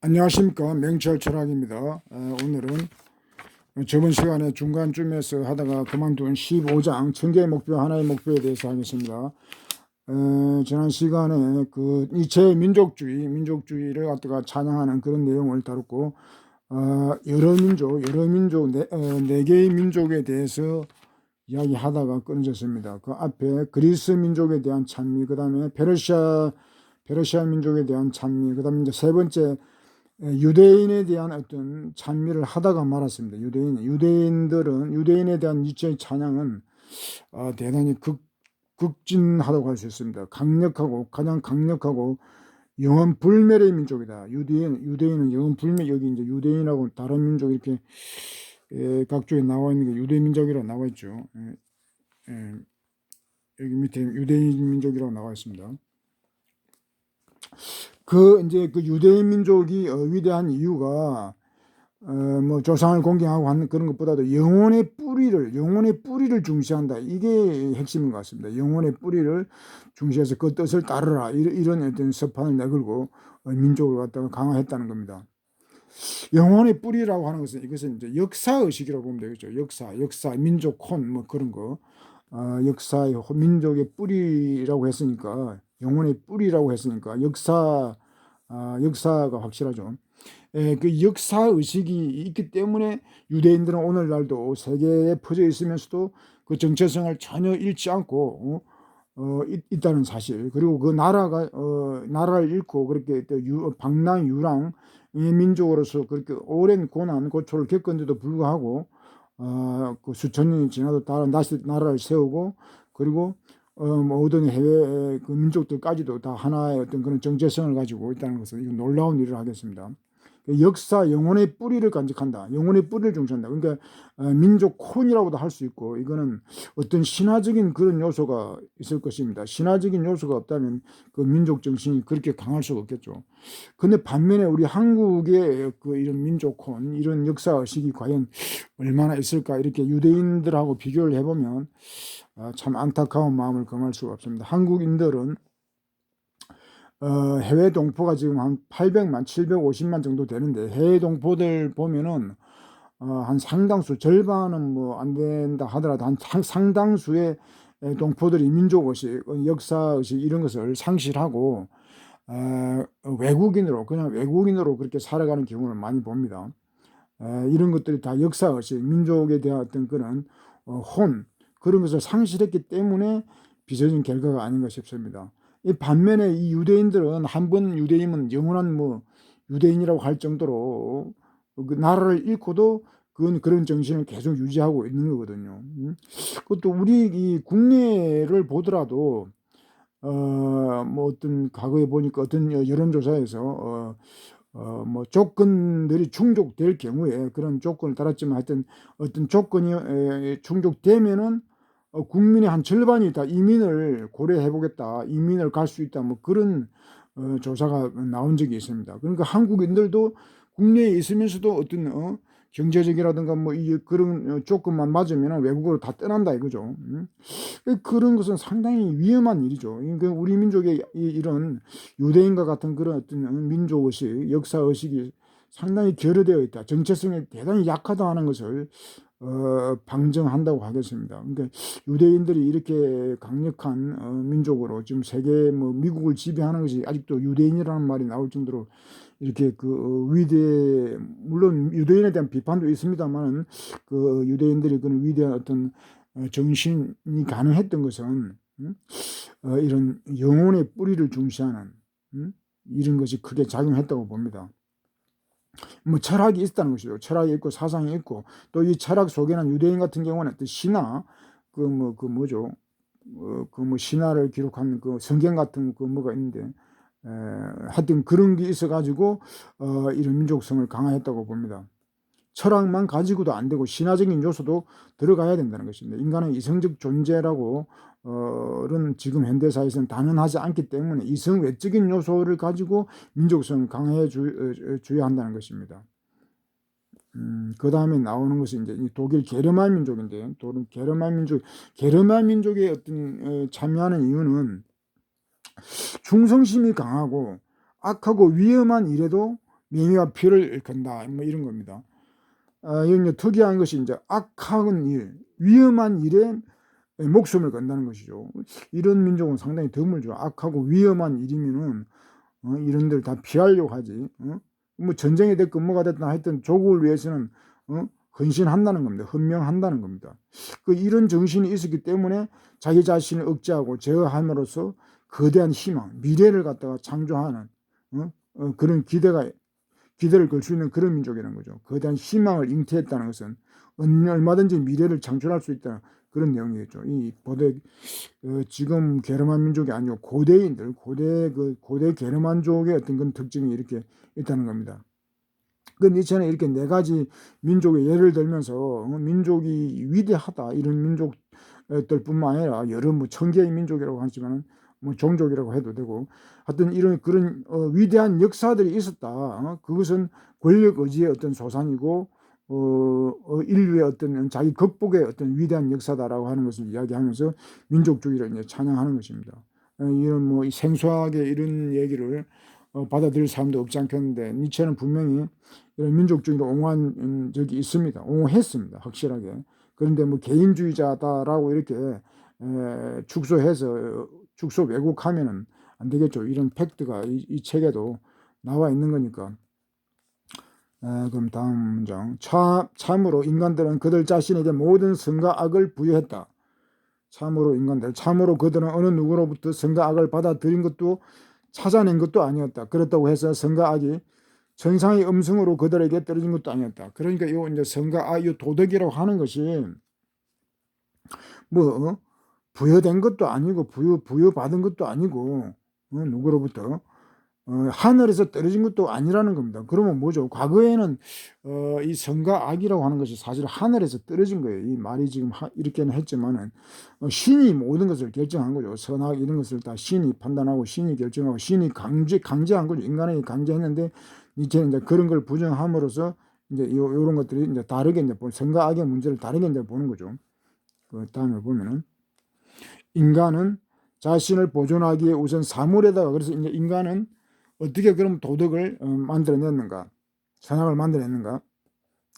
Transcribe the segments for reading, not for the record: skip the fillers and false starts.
안녕하십니까, 맹철 철학입니다. 오늘은 저번 시간에 중간쯤에서 하다가 그만둔 15장 천개의 목표 하나의 목표에 대해서 하겠습니다. 지난 시간에 그 이체 민족주의를 갖다가 찬양하는 그런 내용을 다뤘고, 여러 민족 네 개의 민족에 대해서 이야기하다가 끊어졌습니다. 그 앞에 그리스 민족에 대한 찬미, 그 다음에 페르시아 민족에 대한 찬미, 그 다음에 이제 세 번째 유대인에 대한 어떤 찬미를 하다가 말았습니다. 유대인에 대한 이체의 찬양은 대단히 극진하다고 할 수 있습니다. 가장 강력하고 영원 불멸의 민족이다. 유대인은 영원 불멸. 여기 이제 유대인하고 다른 민족 이렇게 각주에 나와 있는 게 유대 민족이라고 나와 있죠. 여기 밑에 유대인 민족이라고 나와 있습니다. 이제 그 유대인 민족이 위대한 이유가 뭐 조상을 공경하고 하는 그런 것보다도 영혼의 뿌리를 중시한다. 이게 핵심인 것 같습니다. 영혼의 뿌리를 중시해서 그 뜻을 따르라. 이런 어떤 서판을 내걸고 민족을 갖다가 강화했다는 겁니다. 영혼의 뿌리라고 하는 것은 이것은 이제 역사 의식이라고 보면 되겠죠. 역사, 민족 혼 뭐 그런 거. 역사의 민족의 뿌리라고 했으니까, 영혼의 뿌리라고 했으니까 역사가 확실하죠. 그 역사 의식이 있기 때문에 유대인들은 오늘날도 세계에 퍼져 있으면서도 그 정체성을 전혀 잃지 않고 있다는 사실, 그리고 그 나라를 잃고 그렇게 방랑유랑의 민족으로서 그렇게 오랜 고난 고초를 겪은데도 불구하고 그 수천 년이 지나도 다시 나라를 세우고, 그리고 모든 해외 그 민족들까지도 다 하나의 어떤 그런 정체성을 가지고 있다는 것은 이건 놀라운 일을 하겠습니다. 역사, 영혼의 뿌리를 간직한다. 영혼의 뿌리를 중시한다. 그러니까 민족 혼이라고도 할 수 있고, 이거는 어떤 신화적인 그런 요소가 있을 것입니다. 신화적인 요소가 없다면 그 민족 정신이 그렇게 강할 수가 없겠죠. 근데 반면에 우리 한국의 그 이런 민족 혼, 이런 역사 의식이 과연 얼마나 있을까, 이렇게 유대인들하고 비교를 해보면 참 안타까운 마음을 금할 수가 없습니다. 한국인들은 해외 동포가 지금 한 800만, 750만 정도 되는데, 해외 동포들 보면은 한 상당수, 절반은 뭐 안 된다 하더라도 한 상당수의 동포들이 민족의식, 역사의식 이런 것을 상실하고 그냥 외국인으로 그렇게 살아가는 경우를 많이 봅니다. 이런 것들이 다 역사의식, 민족에 대한 어떤 그런 그런 것을 상실했기 때문에 빚어진 결과가 아닌가 싶습니다. 반면에 이 유대인들은 한 번 유대인은 영원한 뭐 유대인이라고 할 정도로 그 나라를 잃고도 그런 정신을 계속 유지하고 있는 거거든요. 그것도 우리 이 국내를 보더라도 뭐 어떤 과거에 보니까 어떤 여론조사에서 뭐 조건들이 충족될 경우에, 그런 조건을 따랐지만 하여튼 어떤 조건이 충족되면은 국민의 한 절반이 다 이민을 고려해 보겠다, 이민을 갈 수 있다, 뭐 그런 조사가 나온 적이 있습니다. 그러니까 한국인들도 국내에 있으면서도 어떤 경제적이라든가 뭐 그런 조건만 맞으면 외국으로 다 떠난다 이거죠. 그런 것은 상당히 위험한 일이죠. 그러니까 우리 민족의 이런 유대인과 같은 그런 어떤 민족의식, 역사의식이 상당히 결여되어 있다, 정체성이 대단히 약하다 하는 것을 방증한다고 하겠습니다. 그러니까 유대인들이 이렇게 강력한 민족으로 지금 세계 뭐 미국을 지배하는 것이 아직도 유대인이라는 말이 나올 정도로 이렇게 물론 유대인에 대한 비판도 있습니다만, 그 유대인들이 그런 위대한 어떤 정신이 가능했던 것은 이런 영혼의 뿌리를 중시하는 이런 것이 크게 작용했다고 봅니다. 뭐 철학이 있다는 것이죠. 철학이 있고 사상이 있고, 또 이 철학 속에는 유대인 같은 경우는 또 신화, 신화를 기록한 그 성경 같은 그 뭐가 있는데, 하여튼 그런 게 있어가지고 이런 민족성을 강화했다고 봅니다. 철학만 가지고도 안 되고 신화적인 요소도 들어가야 된다는 것입니다. 인간은 이성적 존재라고 는 지금 현대사에서는 단언하지 않기 때문에 이성 외적인 요소를 가지고 민족성을 강화해 줘야 한다는 것입니다. 그 다음에 나오는 것이 이제 독일 게르만 민족인데, 게르만 민족의 어떤 참여하는 이유는 충성심이 강하고 악하고 위험한 일에도 명예와 피를 일컫는다. 뭐 이런 겁니다. 이건 특이한 것이 이제 악한 일, 위험한 일에 목숨을 건다는 것이죠. 이런 민족은 상당히 드물죠. 악하고 위험한 일이면은 이런 데를 다 피하려고 하지. 뭐 전쟁이 됐건 뭐가 됐든 하여튼 조국을 위해서는 헌신한다는 겁니다. 헌명한다는 겁니다. 이런 정신이 있었기 때문에 자기 자신을 억제하고 제어함으로써 거대한 희망, 미래를 갖다가 창조하는 그런 기대를 걸 수 있는 그런 민족이라는 거죠. 거대한 희망을 잉태했다는 것은 얼마든지 미래를 창출할 수 있다는 그런 내용이겠죠. 이 지금 게르만 민족이 아니고 고대인들, 고대 게르만족의 어떤 그런 특징이 이렇게 있다는 겁니다. 니체는 이렇게 네 가지 민족의 예를 들면서 민족이 위대하다 이런 민족들뿐만 아니라 여러 뭐 천개의 민족이라고 하지만 뭐 종족이라고 해도 되고 하여튼 이런 그런 위대한 역사들이 있었다. 그것은 권력 의지의 어떤 소산이고 인류의 어떤 자기 극복의 어떤 위대한 역사다라고 하는 것을 이야기하면서 민족주의를 이제 찬양하는 것입니다. 이런 뭐 생소하게 이런 얘기를 받아들일 사람도 없지 않겠는데 니체는 분명히 이런 민족주의를 옹호한 적이 있습니다. 옹호했습니다. 확실하게. 그런데 뭐 개인주의자다라고 이렇게 축소 왜곡하면은 안 되겠죠. 이런 팩트가 이 책에도 나와 있는 거니까. 그럼 다음 문장. 참으로 인간들은 그들 자신에게 모든 선과 악을 부여했다. 참으로 그들은 어느 누구로부터 선과 악을 받아들인 것도 찾아낸 것도 아니었다. 그렇다고 해서 선과 악이 천상의 음성으로 그들에게 떨어진 것도 아니었다. 그러니까 요 이제 선과 악, 요 도덕이라고 하는 것이 뭐 부여된 것도 아니고 부여받은 것도 아니고 누구로부터 하늘에서 떨어진 것도 아니라는 겁니다. 그러면 뭐죠? 과거에는 이 선과 악이라고 하는 것이 사실 하늘에서 떨어진 거예요. 이 말이 지금 이렇게는 했지만은 신이 모든 것을 결정한 거죠. 선악 이런 것을 다 신이 판단하고 신이 결정하고 신이 강제한 거죠. 인간에게 강제했는데 이제는 이제 그런 걸 부정함으로써 이제 요런 것들이 이제 다르게 이제 선과 악의 문제를 다르게 이제 보는 거죠. 그 다음에 보면은 인간은 자신을 보존하기에 우선 사물에다가 그래서 이제 인간은 어떻게 그럼 도덕을 만들어냈는가? 선악을 만들어냈는가?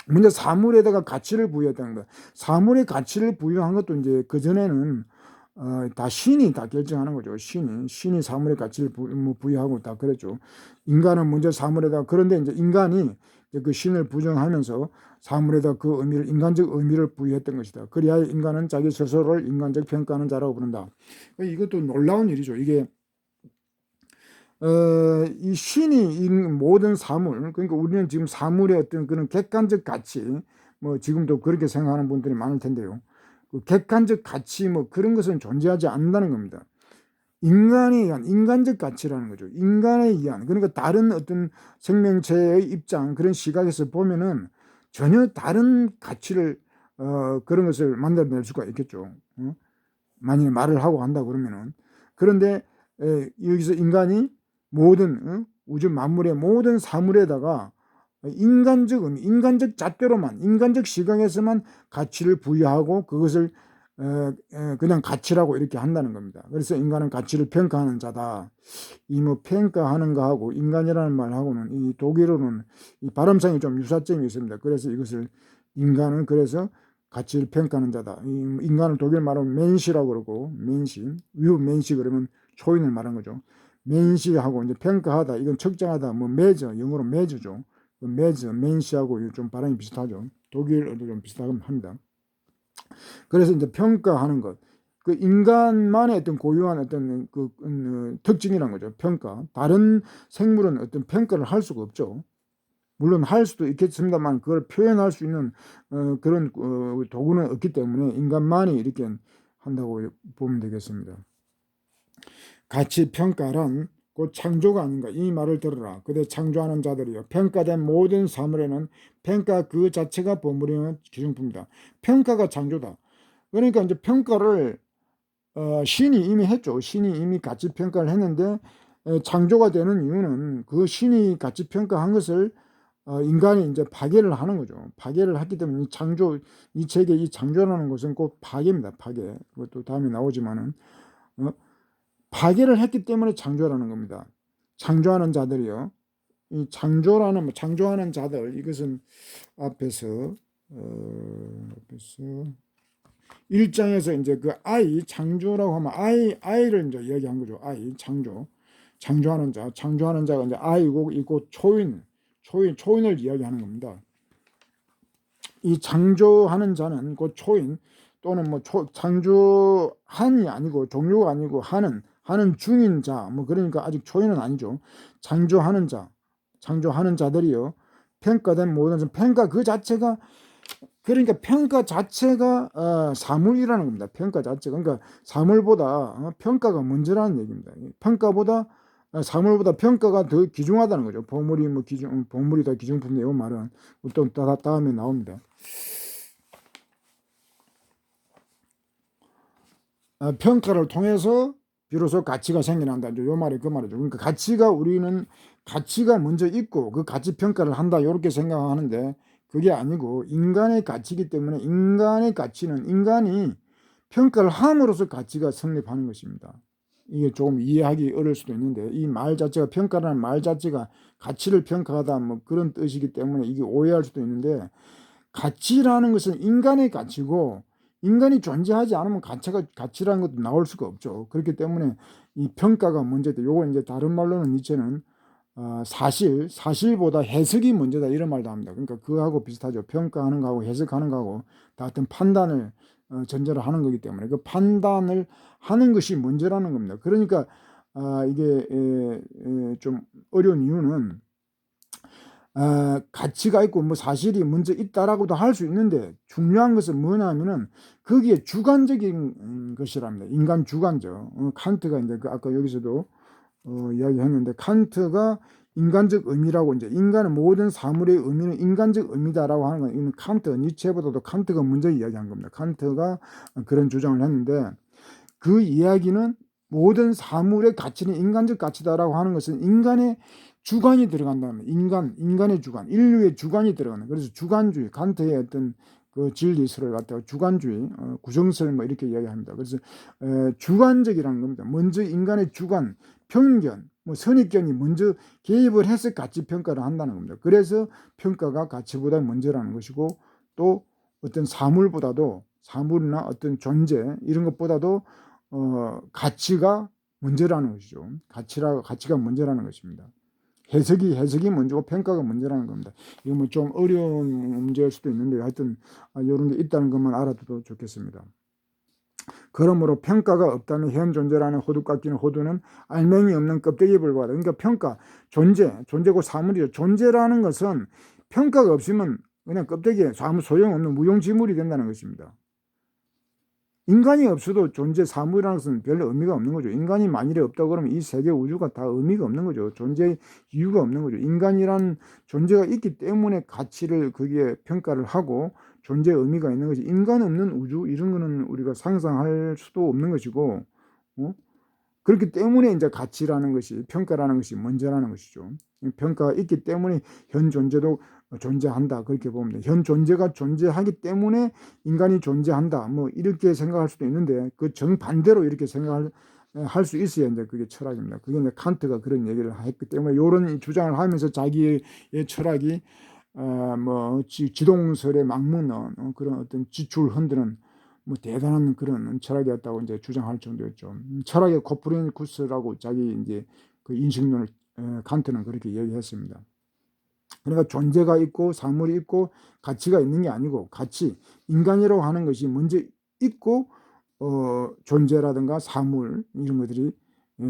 먼저 사물에다가 가치를 부여했다는 거야. 사물의 가치를 부여한 것도 이제 그전에는 다 신이 다 결정하는 거죠. 신이 사물의 가치를 부여하고 다 그랬죠. 인간은 먼저 사물에다가 그런데 이제 인간이 그 신을 부정하면서 사물에다 그 의미를 인간적 의미를 부여했던 것이다. 그래야 인간은 자기 스스로를 인간적 평가하는 자라고 부른다. 이것도 놀라운 일이죠. 이게 이 신이 모든 사물, 그러니까 우리는 지금 사물의 어떤 그런 객관적 가치, 뭐 지금도 그렇게 생각하는 분들이 많을 텐데요. 그 객관적 가치 뭐 그런 것은 존재하지 않는다는 겁니다. 인간에 의한 인간적 가치라는 거죠. 인간에 의한 그러니까 다른 어떤 생명체의 입장 그런 시각에서 보면은 전혀 다른 가치를 그런 것을 만들어낼 수가 있겠죠. 만약에 말을 하고 한다 그러면은 그런데 여기서 인간이 모든 우주 만물의 모든 사물에다가 인간적 의미, 인간적 잣대로만 인간적 시각에서만 가치를 부여하고 그것을 그냥 가치라고 이렇게 한다는 겁니다. 그래서 인간은 가치를 평가하는 자다. 이 뭐 평가하는 거하고 인간이라는 말하고는 이 독일어는 이 발음상에 좀 유사점이 있습니다. 그래서 이것을 인간은 그래서 가치를 평가하는 자다. 인간을 독일 말로 맨시라고 그러고 맨시 그러면 초인을 말한 거죠. 맨시하고 이제 평가하다 이건 측정하다 뭐 메저 영어로 메저죠. 메저 맨시하고 좀 발음이 비슷하죠. 독일어도 좀 비슷합니다. 그래서 이제 평가하는 것. 그 인간만의 어떤 고유한 어떤 특징이란 거죠. 평가. 다른 생물은 어떤 평가를 할 수가 없죠. 물론 할 수도 있겠습니다만 그걸 표현할 수 있는 그런 도구는 없기 때문에 인간만이 이렇게 한다고 보면 되겠습니다. 가치 평가란 곧 창조가 아닌가 이 말을 들으라. 그대 창조하는 자들이요 평가된 모든 사물에는 평가 그 자체가 버무리는 기준품이다. 평가가 창조다. 그러니까 이제 평가를 신이 이미 했죠. 신이 이미 가치 평가를 했는데 창조가 되는 이유는 그 신이 가치 평가한 것을 인간이 이제 파괴를 하는 거죠. 파괴를 했기 때문에 이 책의 이 창조라는 것은 꼭 파괴입니다. 파괴. 그것도 다음에 나오지만은 파괴를 했기 때문에 창조라는 겁니다. 창조하는 자들이요. 이 창조라는 창조하는 자들, 이것은 앞에서 1장에서 이제 그 창조라고 하면 아이를 이제 이야기한 거죠. 창조하는 자, 창조하는 자가 이제 아이고 있고 초인을 이야기하는 겁니다. 이 창조하는 자는 그 초인 또는 뭐 창조한이 아니고 종류가 아니고 하는 중인 자, 뭐 그러니까 아직 초인은 아니죠. 창조하는 자들이요. 평가된 모든 평가 그 자체가, 그러니까 평가 자체가 사물이라는 겁니다. 평가 자체가. 그러니까 사물보다 평가가 먼저라는 얘기입니다. 사물보다 평가가 더 귀중하다는 거죠. 보물이 더 귀중품이다. 이 말은 또 다음에 나옵니다. 평가를 통해서 비로소 가치가 생겨난다. 요 말이 그 말이죠. 그러니까 우리는 가치가 먼저 있고 그 가치 평가를 한다. 이렇게 생각하는데 그게 아니고 인간의 가치이기 때문에 인간의 가치는 인간이 평가를 함으로써 가치가 성립하는 것입니다. 이게 조금 이해하기 어려울 수도 있는데 이 말 자체가, 평가라는 말 자체가 가치를 평가하다 뭐 그런 뜻이기 때문에 이게 오해할 수도 있는데, 가치라는 것은 인간의 가치고 인간이 존재하지 않으면 가치라는 것도 나올 수가 없죠. 그렇기 때문에 이 평가가 문제다. 요거 이제 다른 말로는 니체는 사실보다 해석이 문제다 이런 말도 합니다. 그러니까 그거하고 비슷하죠. 평가하는 거하고 해석하는 거하고 다 어떤 판단을 전제로 하는 거기 때문에 그 판단을 하는 것이 문제라는 겁니다. 그러니까 이게 좀 어려운 이유는 가치가 있고 뭐 사실이 먼저 있다라고도 할 수 있는데, 중요한 것은 뭐냐면은 거기에 주관적인 것이랍니다. 인간 주관적. 칸트가 이제 아까 여기서도 이야기했는데, 칸트가 인간적 의미라고, 이제 인간의 모든 사물의 의미는 인간적 의미다라고 하는 건 이는 칸트, 니체보다도 칸트가 먼저 이야기한 겁니다. 칸트가 그런 주장을 했는데, 그 이야기는 모든 사물의 가치는 인간적 가치다라고 하는 것은 인간의 주관이 들어간다는, 인간의 주관, 인류의 주관이 들어가는. 그래서 주관주의, 칸트의 어떤 그 진리설을 갖다가 주관주의, 구성설 뭐 이렇게 이야기합니다. 그래서 주관적이라는 겁니다. 먼저 인간의 주관, 편견, 뭐 선입견이 먼저 개입을 해서 가치 평가를 한다는 겁니다. 그래서 평가가 가치보다 먼저라는 것이고, 또 어떤 사물이나 어떤 존재 이런 것보다도 가치가 문제라는 것이죠. 가치가 문제라는 것입니다. 해석이 먼저고 평가가 문제라는 겁니다. 이거 뭐 좀 어려운 문제일 수도 있는데 하여튼 이런 게 있다는 것만 알아둬도 좋겠습니다. 그러므로 평가가 없다면 현 존재라는 호두 깎이는 호두는 알맹이 없는 껍데기에 불과하다. 그러니까 평가, 존재고 사물이죠. 존재라는 것은 평가가 없으면 그냥 껍데기에 아무 소용없는 무용지물이 된다는 것입니다. 인간이 없어도 사물이라는 것은 별 의미가 없는 거죠. 인간이 만일에 없다고 그러면 이 세계 우주가 다 의미가 없는 거죠. 존재의 이유가 없는 거죠. 인간이란 존재가 있기 때문에 가치를 거기에 평가를 하고 존재의 의미가 있는 것이, 인간 없는 우주 이런 거는 우리가 상상할 수도 없는 것이고, 그렇기 때문에 이제 가치라는 것이, 평가라는 것이 먼저라는 것이죠. 평가가 있기 때문에 현 존재도 존재한다, 그렇게 보면 현 존재가 존재하기 때문에 인간이 존재한다, 뭐 이렇게 생각할 수도 있는데 그 정반대로 이렇게 생각할 수 있어야 이제 그게 철학입니다. 그게 이제 칸트가 그런 얘기를 했기 때문에 이런 주장을 하면서 자기의 철학이 뭐 지동설에 막무는 그런 어떤 지출 흔드는 뭐 대단한 그런 철학이었다고 이제 주장할 정도였죠. 철학의 코프르니쿠스라고 자기 이제 그 인식론을 칸트는 그렇게 얘기했습니다. 그러니까 존재가 있고 사물이 있고 가치가 있는 게 아니고, 인간이라고 하는 것이 먼저 있고 존재라든가 사물 이런 것들이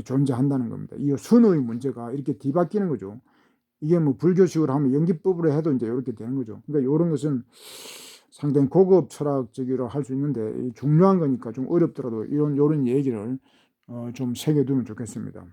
존재한다는 겁니다. 이 선의 문제가 이렇게 뒤바뀌는 거죠. 이게 뭐 불교식으로 하면 연기법으로 해도 이제 이렇게 되는 거죠. 그러니까 이런 것은 상당히 고급 철학적으로 할 수 있는데 중요한 거니까 좀 어렵더라도 이런 얘기를 좀 새겨두면 좋겠습니다.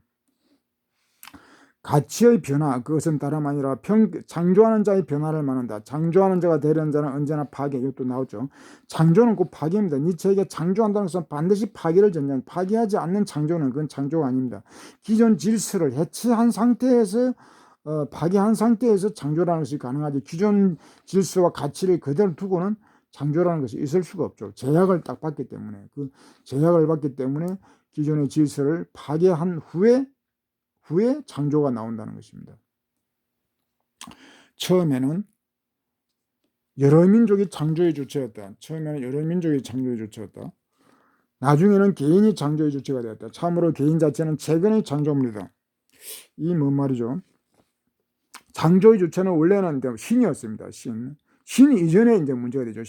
가치의 변화, 그것은 다름 아니라 창조하는 자의 변화를 말한다. 창조하는 자가 되려는 자는 언제나 파괴, 이것도 나오죠. 창조는 곧 파괴입니다. 니체에게 창조한다는 것은 반드시 파괴를 전제한, 파괴하지 않는 창조는 그건 창조가 아닙니다. 기존 질서를 해체한 상태에서 파괴한 상태에서 창조라는 것이 가능하지, 기존 질서와 가치를 그대로 두고는 창조라는 것이 있을 수가 없죠. 제약을 딱 받기 때문에, 그 제약을 받기 때문에 기존의 질서를 파괴한 후에 창조가 나온다는 것입니다. 처음에는 여러 민족이 창조의 주체였다. 처음에는 여러 민족이 창조의 주체였다. 나중에는 개인이 창조의 주체가 되었다. 참으로 개인 자체는 최근의 창조물이다. 이 뭔 말이죠? 창조의 주체는 원래는 신이었습니다. 신 이전에 이제 문제가 되죠.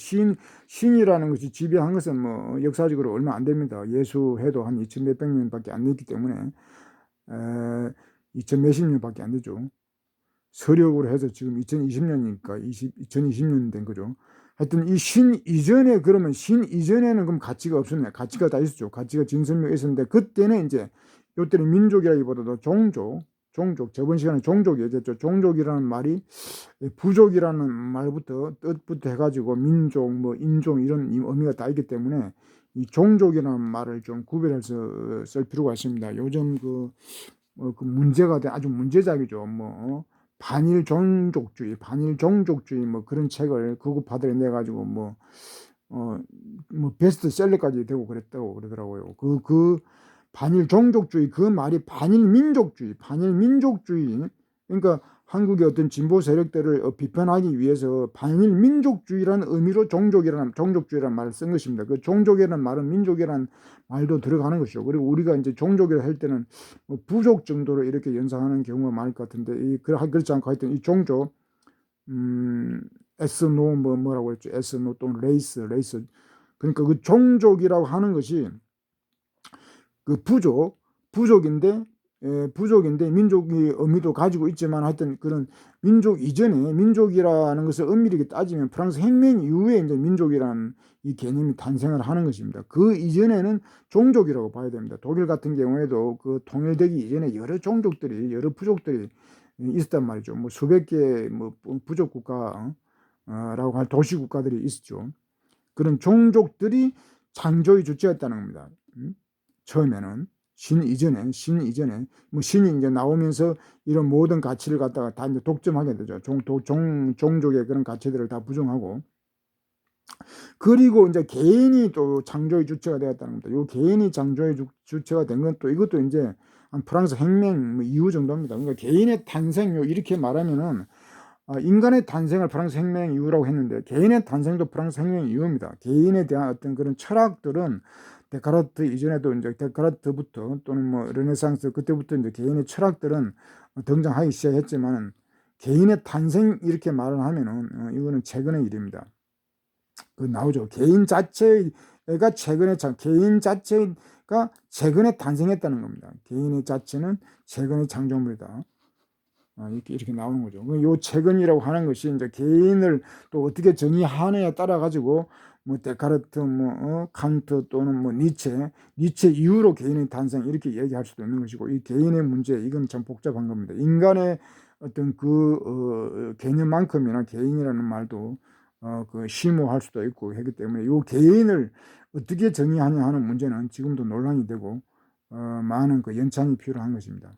신이라는 것이 지배한 것은 뭐 역사적으로 얼마 안 됩니다. 예수해도 한 2000 몇백 년밖에 안 됐기 때문에 2000 몇십 년밖에 안 되죠. 서력으로 해서 지금 2020년이니까 2020년 된 거죠. 하여튼 이 신 이전에, 그러면 신 이전에는 그럼 가치가 없었네. 가치가 다 있었죠. 가치가 진설명이 있었는데, 그때는 이제 요때는 민족이라기보다도 종족, 저번 시간에 종족 얘기했죠. 종족이라는 말이 부족이라는 말부터 뜻부터 해가지고 민족, 뭐 인종 이런 의미가 다 있기 때문에 이 종족이라는 말을 좀 구별해서 쓸 필요가 있습니다. 요즘 그 문제가 돼 아주 문제작이죠. 뭐 반일 종족주의 뭐 그런 책을 극우파들이 내가지고 뭐 베스트셀러까지 되고 그랬다고 그러더라고요. 그 반일 종족주의, 그 말이 반일 민족주의, 그러니까 한국의 어떤 진보 세력들을 비판하기 위해서 반일 민족주의라는 의미로 종족주의라는 말을 쓴 것입니다. 그 종족이라는 말은 민족이라는 말도 들어가는 것이죠. 그리고 우리가 이제 종족이라 할 때는 뭐 부족 정도로 이렇게 연상하는 경우가 많을 것 같은데, 그렇지 않고 하여튼 이 종족, 에스노 뭐라고 했죠? 에스노 또는 레이스. 그러니까 그 종족이라고 하는 것이 그 부족인데 민족의 의미도 가지고 있지만, 하여튼 그런 민족 이전에 민족이라는 것을 엄밀하게 따지면 프랑스 혁명 이후에 이제 민족이라는 이 개념이 탄생을 하는 것입니다. 그 이전에는 종족이라고 봐야 됩니다. 독일 같은 경우에도 그 통일되기 이전에 여러 부족들이 있었단 말이죠. 뭐 수백 개 뭐 부족 국가라고 할 도시 국가들이 있었죠. 그런 종족들이 창조의 주체였다는 겁니다. 처음에는 신 이전에 뭐 신이 이제 나오면서 이런 모든 가치를 갖다가 다 이제 독점하게 되죠. 종족의 그런 가치들을 다 부정하고, 그리고 이제 개인이 또 창조의 주체가 되었다는 겁니다. 요 개인이 창조의 주체가 된 건 또 이것도 이제 한 프랑스 혁명 이후 정도입니다. 그러니까 개인의 탄생, 이렇게 말하면은 인간의 탄생을 프랑스 혁명 이후라고 했는데, 개인의 탄생도 프랑스 혁명 이후입니다. 개인에 대한 어떤 그런 철학들은 데카르트 이전에도 이제 데카르트부터 또는 뭐 르네상스 그때부터 이제 개인의 철학들은 등장하기 시작했지만, 개인의 탄생 이렇게 말을 하면은 이거는 최근의 일입니다. 그 나오죠. 개인 자체가 최근에 탄생했다는 겁니다. 개인의 자체는 최근의 창조물이다. 이렇게 나오는 거죠. 요 최근이라고 하는 것이 이제 개인을 또 어떻게 정의하느냐에 따라 가지고 뭐 데카르트, 칸트 또는 뭐 니체 이후로 개인의 탄생 이렇게 얘기할 수도 있는 것이고, 이 개인의 문제, 이건 참 복잡한 겁니다. 인간의 어떤 개념만큼이나 개인이라는 말도 심오할 수도 있고 하기 때문에 이 개인을 어떻게 정의하냐 하는 문제는 지금도 논란이 되고 많은 연찬이 필요한 것입니다.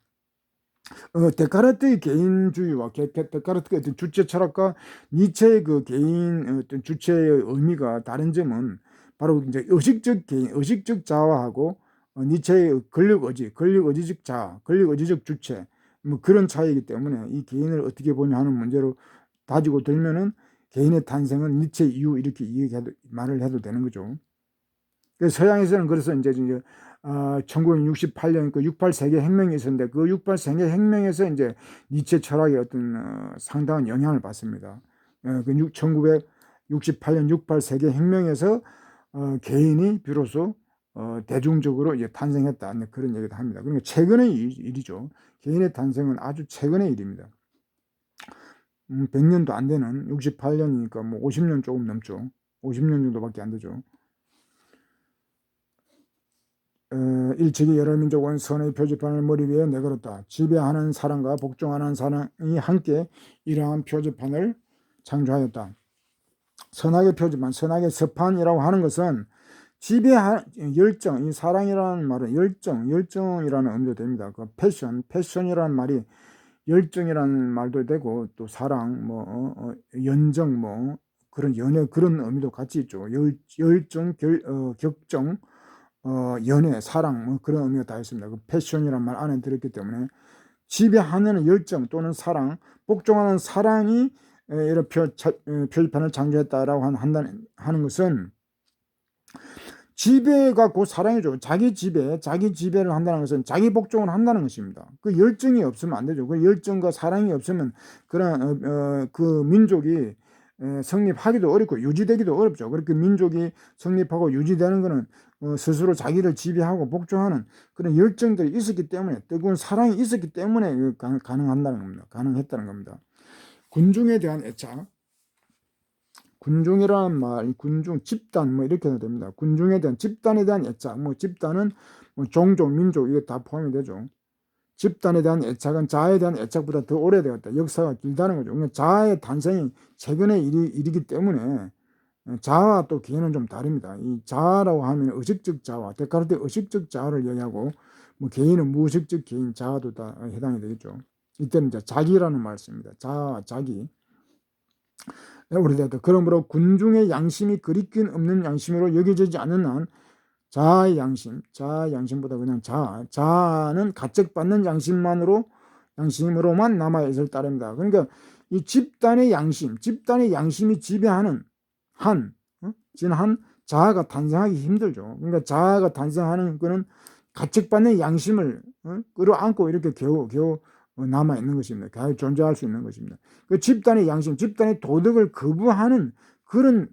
데카르트의 개인주의와 데카르트의 어떤 주체 철학과 니체의 그 개인 어떤 주체의 의미가 다른 점은 바로 이제 의식적 자아하고 니체의 권력 의지적 자아, 권력 의지적 주체, 뭐 그런 차이이기 때문에 이 개인을 어떻게 보냐 하는 문제로 다지고 들면은 개인의 탄생은 니체 이후 이렇게 말을 해도 되는 거죠. 서양에서는 그래서 이제 1968년 그 68 세계 혁명이 있었는데, 그 68 세계 혁명에서 이제 니체 철학의 어떤 상당한 영향을 받습니다. 그 1968년 68 세계 혁명에서 개인이 비로소 대중적으로 이제 탄생했다, 그런 얘기도 합니다. 그러니까 최근의 일이죠. 개인의 탄생은 아주 최근의 일입니다. 100년도 안 되는 68년이니까 뭐 50년 조금 넘죠. 50년 정도밖에 안 되죠. 일찍이 여러 민족은 선의 표지판을 머리 위에 내걸었다. 지배하는 사람과 복종하는 사람이 함께 이러한 표지판을 창조하였다. 선악의 표지판, 선악의 서판이라고 하는 것은 열정, 이 사랑이라는 말은 열정이라는 의미도 됩니다. 그 패션이라는 말이 열정이라는 말도 되고, 또 사랑, 연정, 그런 연애, 그런 의미도 같이 있죠. 열정, 격정, 연애, 사랑, 그런 의미가 다 있습니다. 그 패션이란 말 안에 들었기 때문에 지배하는 열정 또는 사랑, 복종하는 사랑이 이런 표지판을 창조했다라고 하는 것은 지배가 곧 사랑이죠. 자기 지배를 한다는 것은 자기 복종을 한다는 것입니다. 그 열정이 없으면 안 되죠. 그 열정과 사랑이 없으면 그런 그 민족이 성립하기도 어렵고 유지되기도 어렵죠. 그렇게 민족이 성립하고 유지되는 것은 스스로 자기를 지배하고 복종하는 그런 열정들이 있었기 때문에, 뜨거운 사랑이 있었기 때문에 가능한다는 겁니다. 가능했다는 겁니다. 군중에 대한 애착. 군중이라는 말, 군중, 집단 뭐 이렇게 해도 됩니다. 군중에 대한, 집단에 대한 애착, 뭐 집단은 뭐 종족, 민족 이게 다 포함이 되죠. 집단에 대한 애착은 자아에 대한 애착보다 더 오래되었다. 역사가 길다는 거죠. 그러니까 자아의 탄생이 최근의 일이기 때문에 자아와 또 개인은 좀 다릅니다. 이 자아라고 하면 의식적 자아, 데카르트 의식적 자아를 얘기하고, 뭐 개인은 무의식적 개인, 자아도 다 해당이 되겠죠. 이때는 이제 자기라는 말을 씁니다. 자아, 자기. 오래되었다. 그러므로 군중의 양심이 그리낌 없는 양심으로 여겨지지 않는 한 자아의 양심보다 그냥 자아는 가책받는 양심으로만 남아있을 따릅니다. 그러니까 이 집단의 양심이 지배하는 한 자아가 탄생하기 힘들죠. 그러니까 자아가 탄생하는 거는 가책받는 양심을 끌어안고 이렇게 겨우 남아있는 것입니다. 겨우 존재할 수 있는 것입니다. 그 집단의 양심, 집단의 도덕을 거부하는 그런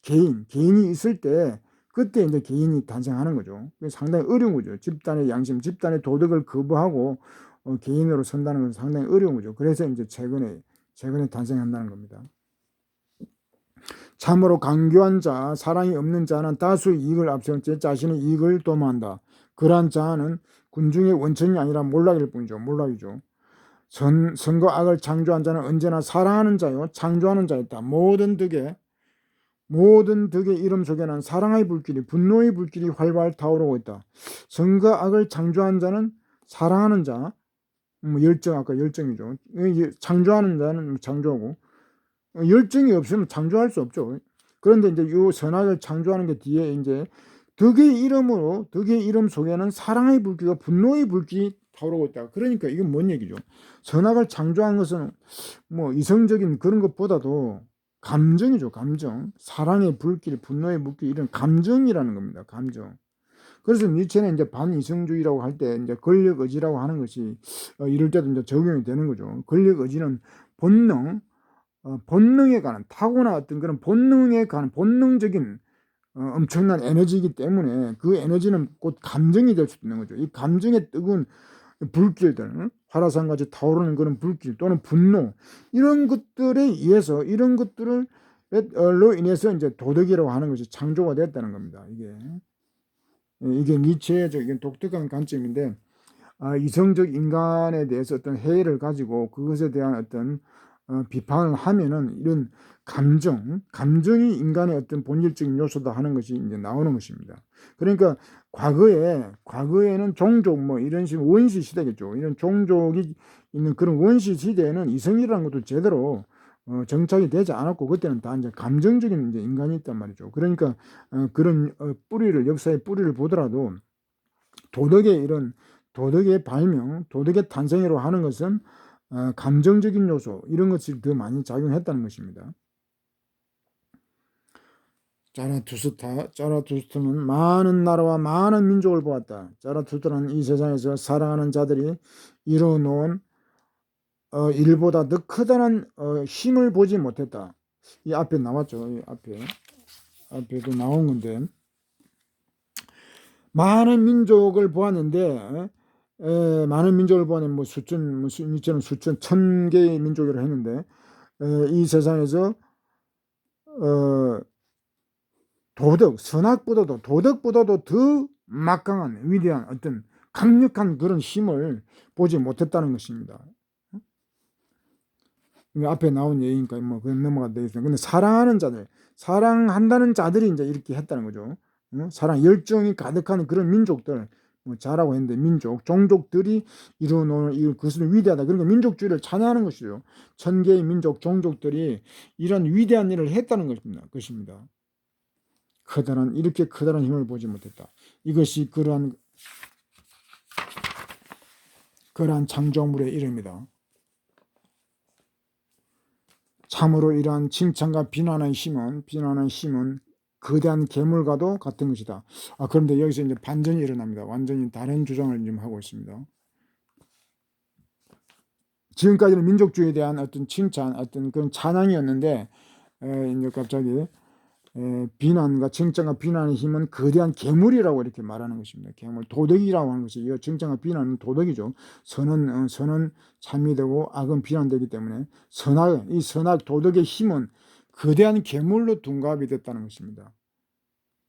개인이 있을 때, 그때 이제 개인이 탄생하는 거죠. 상당히 어려운 거죠. 집단의 양심, 집단의 도덕을 거부하고 개인으로 선다는 건 상당히 어려운 거죠. 그래서 이제 최근에 탄생한다는 겁니다. 참으로 강교한 자, 사랑이 없는 자는 다수의 이익을 앞세운 채 자신의 이익을 도모한다. 그러한 자는 군중의 원천이 아니라 몰락일 뿐이죠. 몰락이죠. 선과 악을 창조한 자는 언제나 사랑하는 자요, 창조하는 자였다. 모든 덕의 이름 속에는 사랑의 불길이, 분노의 불길이 활발 타오르고 있다. 선과 악을 창조한 자는 사랑하는 자, 아까 열정이죠. 창조하는 자는 창조하고, 열정이 없으면 창조할 수 없죠. 그런데 이제 이 선악을 창조하는 게 뒤에 이제 덕의 이름 속에는 사랑의 불길과 분노의 불길이 타오르고 있다. 그러니까 이건 뭔 얘기죠? 선악을 창조한 것은 뭐 이성적인 그런 것보다도 감정이죠. 감정. 사랑의 불길, 분노의 불길, 이런 감정이라는 겁니다. 감정. 그래서 니체는 이제 반이성주의라고 할 때 이제 권력 의지라고 하는 것이 이럴 때도 이제 적용이 되는 거죠. 권력 의지는 본능에 관한, 타고난 어떤 그런 본능에 관한 본능적인 엄청난 에너지이기 때문에 그 에너지는 곧 감정이 될 수 있는 거죠. 이 감정의 뜨거운 불길들, 화라산같이 타오르는 그런 불길 또는 분노, 이런 것들에 의해서, 이런 것들로 인해서 이제 도덕이라고 하는 것이 창조가 됐다는 겁니다. 이게 니체적 독특한 관점인데, 이성적 인간에 대해서 어떤 해이를 가지고 그것에 대한 어떤 비판을 하면은 이런 감정이 인간의 어떤 본질적인 요소다 하는 것이 이제 나오는 것입니다. 그러니까 과거에는 종족 뭐 이런 식으로 원시 시대겠죠. 이런 종족이 있는 그런 원시 시대에는 이성이라는 것도 제대로 정착이 되지 않았고, 그때는 다 이제 감정적인 이제 인간이 있단 말이죠. 그러니까 그런 역사의 뿌리를 보더라도 도덕의 발명, 도덕의 탄생이라고 하는 것은 감정적인 요소, 이런 것이 더 많이 작용했다는 것입니다. 자라투스트는 많은 나라와 많은 민족을 보았다. 자라투스트는 이 세상에서 사랑하는 자들이 이루어놓은 일보다 더 커다란 힘을 보지 못했다. 이 앞에 나왔죠. 이 앞에도 나온 건데, 많은 민족을 보았는데, 많은 민족을 보았는데 뭐 수천, 1000개의 민족이라고 했는데, 이 세상에서 도덕보다도 더 막강한, 위대한 어떤 강력한 그런 힘을 보지 못했다는 것입니다. 앞에 나온 얘기니까 뭐 그냥 넘어가도 되겠습니다. 근데 사랑한다는 자들이 이제 이렇게 했다는 거죠. 열정이 가득한 그런 민족들, 뭐 자라고 했는데 종족들이 이루어놓은 그것은 위대하다. 그러니까 민족주의를 찬양하는 것이죠. 1000개의 민족, 종족들이 이런 위대한 일을 했다는 것입니다. 이렇게 커다란 힘을 보지 못했다. 이것이 그러한 그러한 창조물의 이름이다. 참으로 이러한 칭찬과 비난의 힘은 거대한 괴물과도 같은 것이다. 그런데 여기서 이제 반전이 일어납니다. 완전히 다른 주장을 지금 하고 있습니다. 지금까지는 민족주의에 대한 어떤 칭찬, 어떤 그런 찬양이었는데, 이제 갑자기 비난과 칭찬과 비난의 힘은 거대한 괴물이라고 이렇게 말하는 것입니다. 괴물, 도덕이라고 하는 것이, 이 칭찬과 비난은 도덕이죠. 선은 참이 되고 악은 비난되기 때문에 이 선악 도덕의 힘은 거대한 괴물로 둔갑이 됐다는 것입니다.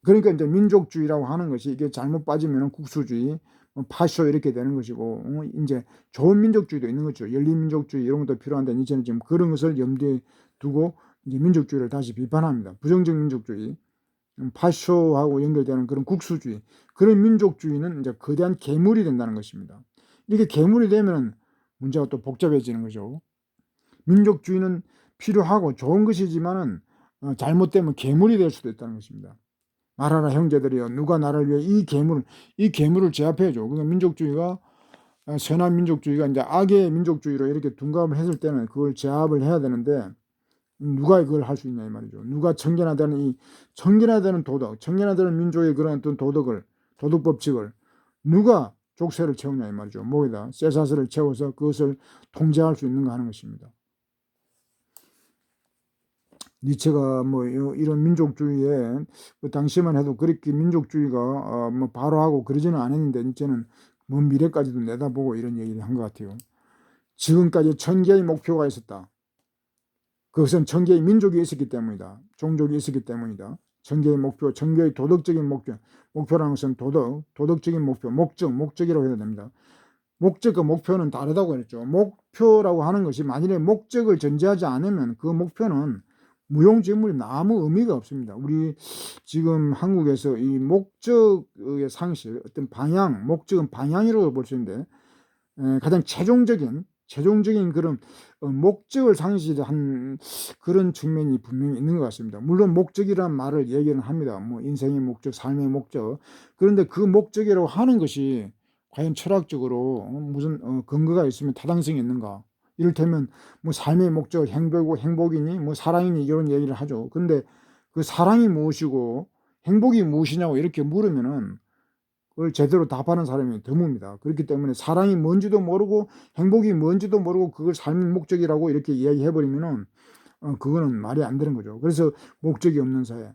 그러니까 이제 민족주의라고 하는 것이 이게 잘못 빠지면 국수주의, 파쇼 이렇게 되는 것이고, 이제 좋은 민족주의도 있는 거죠. 열린민족주의 이런 것도 필요한데, 이제는 지금 그런 것을 염두에 두고 이제 민족주의를 다시 비판합니다. 부정적 민족주의, 파쇼하고 연결되는 그런 국수주의, 그런 민족주의는 이제 거대한 괴물이 된다는 것입니다. 이렇게 괴물이 되면 문제가 또 복잡해지는 거죠. 민족주의는 필요하고 좋은 것이지만은 잘못되면 괴물이 될 수도 있다는 것입니다. 말하라 형제들이여, 누가 나를 위해 이 괴물을 제압해야죠. 그러니까 민족주의가 선한 민족주의가 이제 악의 민족주의로 이렇게 둔갑을 했을 때는 그걸 제압을 해야 되는데, 누가 그걸 할 수 있냐 이 말이죠. 누가 청견화되는 도덕, 청견화되는 민족의 그런 어떤 도덕 법칙을 누가 족쇄를 채우냐 이 말이죠. 목에다 쇠사슬을 채워서 그것을 통제할 수 있는가 하는 것입니다. 니체가 뭐 이런 민족주의에 그 당시만 해도 그렇게 민족주의가 뭐 바로 하고 그러지는 않았는데, 니체는 먼 미래까지도 내다보고 이런 얘기를 한 것 같아요. 지금까지 1000개의 목표가 있었다. 그것은 1000개의 민족이 있었기 때문이다. 종족이 있었기 때문이다. 1000개의 목표, 1000개의 도덕적인 목표라는 것은 도덕적인 목적이라고 해야 됩니다. 목적과 목표는 다르다고 했죠. 목표라고 하는 것이 만일에 목적을 전제하지 않으면 그 목표는 무용지물이 아무 의미가 없습니다. 우리 지금 한국에서 이 목적의 상실, 어떤 목적은 방향이라고 볼 수 있는데, 가장 최종적인 그런 목적을 상실한 그런 측면이 분명히 있는 것 같습니다. 물론 목적이라는 말을 얘기는 합니다. 뭐 인생의 목적, 삶의 목적. 그런데 그 목적이라고 하는 것이 과연 철학적으로 무슨 근거가 있으면 타당성이 있는가? 이를테면 뭐 삶의 목적, 행복이니 뭐 사랑이니 이런 얘기를 하죠. 그런데 그 사랑이 무엇이고 행복이 무엇이냐고 이렇게 물으면은 그걸 제대로 답하는 사람이 드뭅니다. 그렇기 때문에 사랑이 뭔지도 모르고 행복이 뭔지도 모르고 그걸 삶의 목적이라고 이렇게 이야기해버리면은 그거는 말이 안 되는 거죠. 그래서 목적이 없는 사회,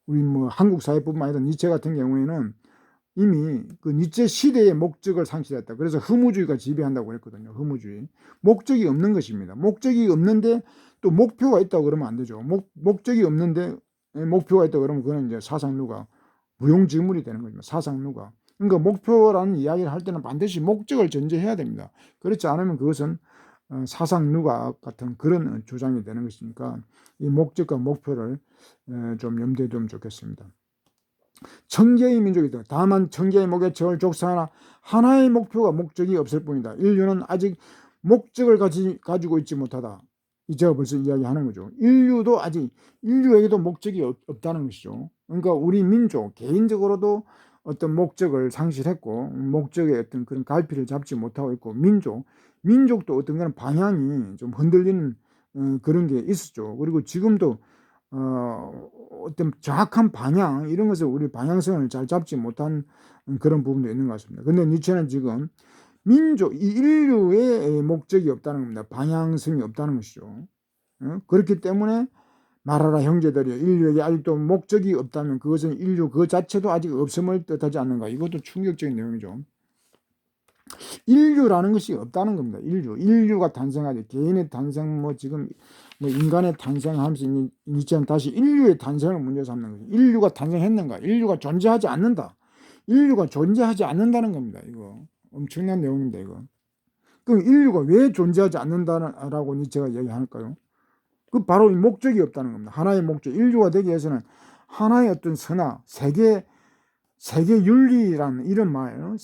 우리 뭐 한국 사회뿐만 아니라 니체 같은 경우에는 이미 그 니체 시대의 목적을 상실했다. 그래서 허무주의가 지배한다고 그랬거든요. 허무주의. 목적이 없는 것입니다. 목적이 없는데 또 목표가 있다고 그러면 안 되죠. 목적이 없는데 목표가 있다고 그러면 그건 이제 사상누가 무용지물이 되는 거죠. 사상누가. 그러니까 목표라는 이야기를 할 때는 반드시 목적을 전제해야 됩니다. 그렇지 않으면 그것은 사상누가 같은 그런 주장이 되는 것이니까 이 목적과 목표를 좀 염두에 두면 좋겠습니다. 1000개의 민족이다. 다만 1000개의 목에 저을 족사 하나의 목적이 없을 뿐이다. 인류는 아직 목적을 가지고 있지 못하다. 제가 벌써 이야기하는 거죠. 인류에게도 목적이 없다는 것이죠. 그러니까 우리 민족 개인적으로도 어떤 목적을 상실했고 목적의 어떤 그런 갈피를 잡지 못하고 있고 민족도 어떤 그런 방향이 좀 흔들리는 그런 게 있었죠. 그리고 지금도 어떤 정확한 방향 이런 것을 우리 방향성을 잘 잡지 못한 그런 부분도 있는 것 같습니다. 근데 니체는 지금 인류의 목적이 없다는 겁니다. 방향성이 없다는 것이죠. 그렇기 때문에 말하라 형제들이여, 인류에게 아직도 목적이 없다면 그것은 인류 그 자체도 아직 없음을 뜻하지 않는가. 이것도 충격적인 내용이죠. 인류라는 것이 없다는 겁니다. 인류가 탄생하지, 개인의 탄생, 지금 인간의 탄생하면서 니체는 다시 인류의 탄생을 문제 삼는 거죠. 인류가 탄생했는가? 인류가 존재하지 않는다. 인류가 존재하지 않는다는 겁니다. 이거 엄청난 내용인데 이거. 그럼 인류가 왜 존재하지 않는다라고 니체가 얘기할까요? 그 바로 이 목적이 없다는 겁니다. 하나의 목적. 인류가 되기 위해서는 하나의 어떤 선화, 세계 윤리라는 이런 말,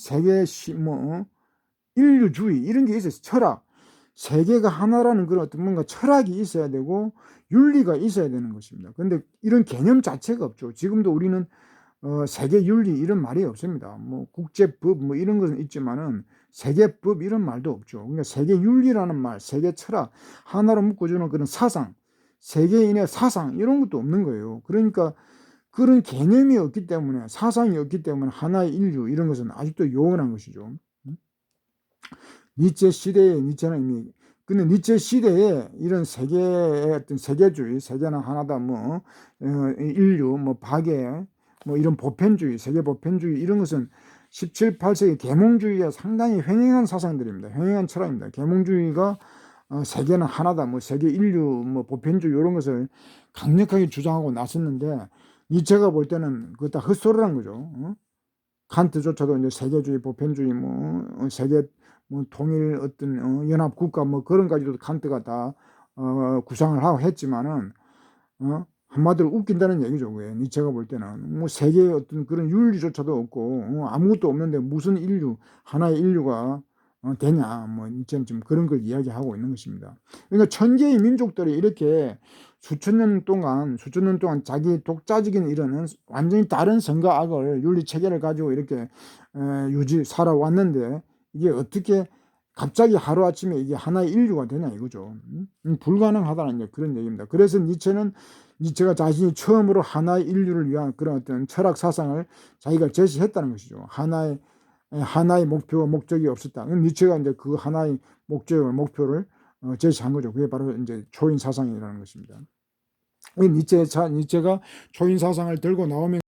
인류주의 이런 게 있어요. 철학. 세계가 하나라는 그런 어떤 뭔가 철학이 있어야 되고 윤리가 있어야 되는 것입니다. 그런데 이런 개념 자체가 없죠. 지금도 우리는 세계 윤리 이런 말이 없습니다. 국제법 이런 것은 있지만은 세계법 이런 말도 없죠. 그러니까 세계윤리라는 말, 세계 철학, 하나로 묶어주는 그런 사상, 세계인의 사상 이런 것도 없는 거예요. 그러니까 그런 개념이 없기 때문에, 사상이 없기 때문에 하나의 인류 이런 것은 아직도 요원한 것이죠. 니체 시대에, 니체는 이미, 근데 니체 시대에 이런 세계의 어떤 세계주의, 세계는 하나다, 뭐 인류, 뭐 박애, 뭐 이런 보편주의, 세계 보편주의 이런 것은 17, 8세기 계몽주의와 상당히 횡행한 사상들입니다. 횡행한 철학입니다. 계몽주의가 세계는 하나다, 뭐 세계 인류, 뭐 보편주의 이런 것을 강력하게 주장하고 나섰는데, 니체가 볼 때는 그거 다 헛소리란 거죠. 칸트조차도 이제 세계주의, 보편주의, 뭐 세계 뭐 통일 어떤 연합 국가 뭐 그런 가지도 칸트가 다 구상을 하고 했지만은 한마디로 웃긴다는 얘기죠. 그게 니체가 볼 때는 뭐 세계의 어떤 그런 윤리조차도 없고 아무것도 없는데 무슨 인류, 하나의 인류가 되냐, 뭐 니체는 지금 그런 걸 이야기하고 있는 것입니다. 그러니까 천개의 민족들이 이렇게 수천 년 동안 자기 독자적인 이런 완전히 다른 선과 악을 윤리 체계를 가지고 이렇게 살아왔는데, 이게 어떻게 갑자기 하루아침에 이게 하나의 인류가 되냐 이거죠. 불가능하다는 이제 그런 얘기입니다. 그래서 니체가 자신이 처음으로 하나의 인류를 위한 그런 어떤 철학 사상을 자기가 제시했다는 것이죠. 하나의 목표와 목적이 없었다. 니체가 이제 그 하나의 목표를 제시한 거죠. 그게 바로 이제 초인 사상이라는 것입니다. 니체가 초인 사상을 들고 나오면